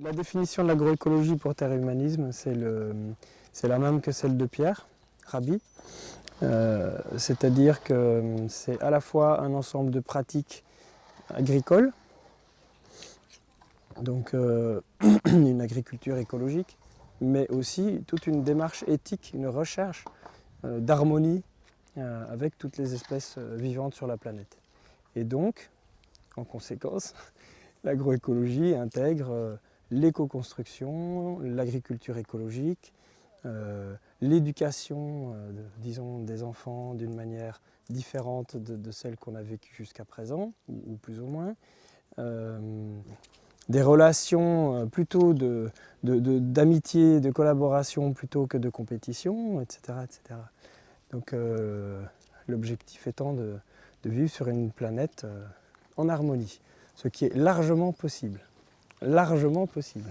La définition de l'agroécologie pour Terre et Humanisme, c'est la même que celle de Pierre Rabhi. C'est-à-dire que c'est à la fois un ensemble de pratiques agricoles, donc une agriculture écologique, mais aussi toute une démarche éthique, une recherche d'harmonie avec toutes les espèces vivantes sur la planète. Et donc, en conséquence, l'agroécologie intègre l'éco-construction, l'agriculture écologique, l'éducation, disons, des enfants d'une manière différente de celle qu'on a vécue jusqu'à présent, ou plus ou moins. Des relations plutôt d'amitié, de collaboration plutôt que de compétition, etc. etc. Donc l'objectif étant de vivre sur une planète en harmonie, ce qui est largement possible. Largement possible.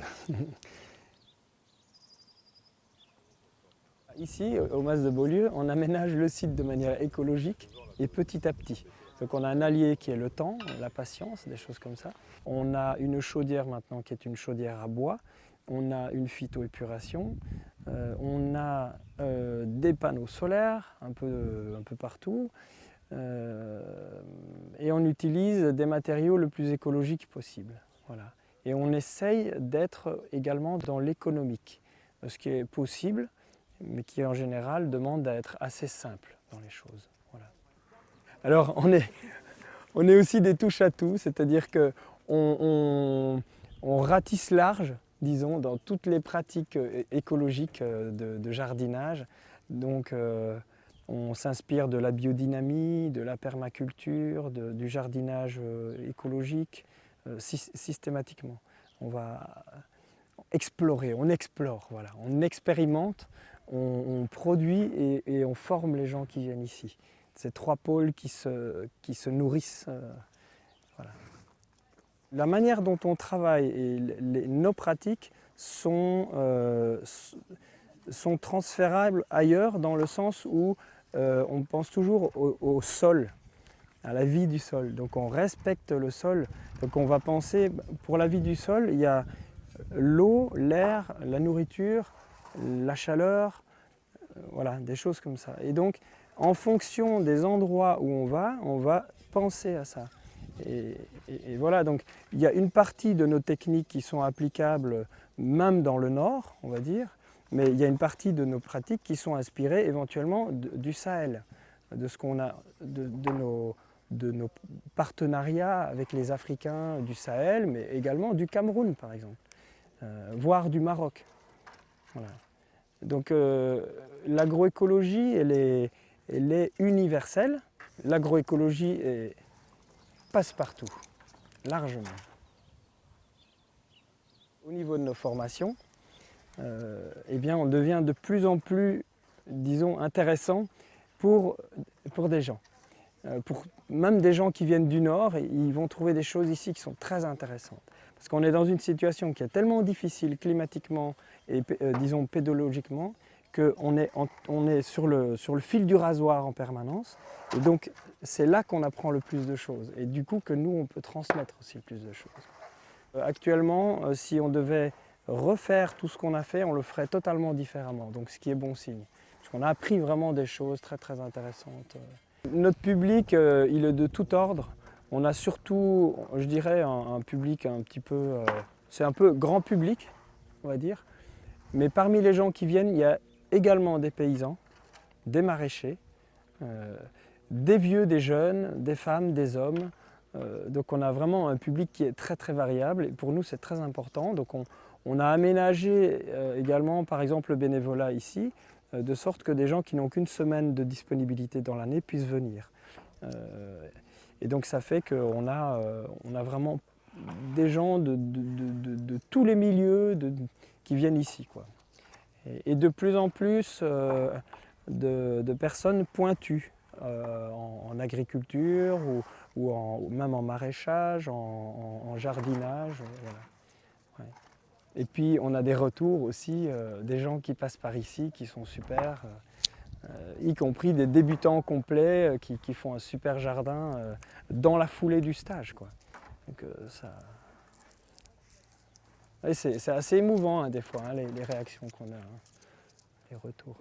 Ici, au Mas de Beaulieu, on aménage le site de manière écologique et petit à petit. Donc on a un allié qui est le temps, la patience, des choses comme ça. On a une chaudière maintenant qui est une chaudière à bois. On a une phytoépuration. On a des panneaux solaires un peu partout. Et on utilise des matériaux le plus écologiques possible. Voilà. Et on essaye d'être également dans l'économique, ce qui est possible, mais qui en général demande à être assez simple dans les choses. Voilà. Alors on est aussi des touche-à-tout, c'est-à-dire qu'on ratisse large, disons, dans toutes les pratiques écologiques de jardinage. Donc on s'inspire de la biodynamie, de la permaculture, du jardinage écologique, systématiquement. On va explorer, on explore, voilà. On expérimente, on produit et on forme les gens qui viennent ici. Ces trois pôles qui se nourrissent. Voilà. La manière dont on travaille et nos pratiques sont transférables ailleurs dans le sens où on pense toujours au sol, à la vie du sol. Donc on respecte le sol. Donc on va penser, pour la vie du sol, il y a l'eau, l'air, la nourriture, la chaleur, voilà, des choses comme ça. Et donc, en fonction des endroits où on va penser à ça. Et voilà, donc il y a une partie de nos techniques qui sont applicables même dans le nord, on va dire, mais il y a une partie de nos pratiques qui sont inspirées éventuellement du Sahel, de ce qu'on a, de nos partenariats avec les Africains du Sahel, mais également du Cameroun, par exemple. Voire du Maroc. Voilà. Donc l'agroécologie, elle est universelle. L'agroécologie passe partout, largement. Au niveau de nos formations, eh bien, on devient de plus en plus, disons, intéressant pour des gens. Pour même des gens qui viennent du Nord, ils vont trouver des choses ici qui sont très intéressantes. Parce qu'on est dans une situation qui est tellement difficile climatiquement et disons pédologiquement qu'on est sur le fil du rasoir en permanence. Et donc c'est là qu'on apprend le plus de choses. Et du coup que nous on peut transmettre aussi le plus de choses. Actuellement, si on devait refaire tout ce qu'on a fait, on le ferait totalement différemment. Donc ce qui est bon signe. Parce qu'on a appris vraiment des choses très très intéressantes. Notre public, il est de tout ordre. On a surtout, je dirais, un public un petit peu... c'est un peu grand public, on va dire. Mais parmi les gens qui viennent, il y a également des paysans, des maraîchers, des vieux, des jeunes, des femmes, des hommes. Donc on a vraiment un public qui est très très variable. Et pour nous, c'est très important. Donc on a aménagé également, par exemple, le bénévolat ici, de sorte que des gens qui n'ont qu'une semaine de disponibilité dans l'année puissent venir. Et donc ça fait qu'on a vraiment des gens de tous les milieux qui viennent ici, quoi. Et de plus en plus de personnes pointues en agriculture ou même en maraîchage, en jardinage. Voilà. Ouais. Et puis on a des retours aussi, des gens qui passent par ici qui sont super. Y compris des débutants complets qui font un super jardin dans la foulée du stage, quoi. Donc, ça... C'est assez émouvant hein, des fois, hein, les réactions qu'on a, hein, les retours.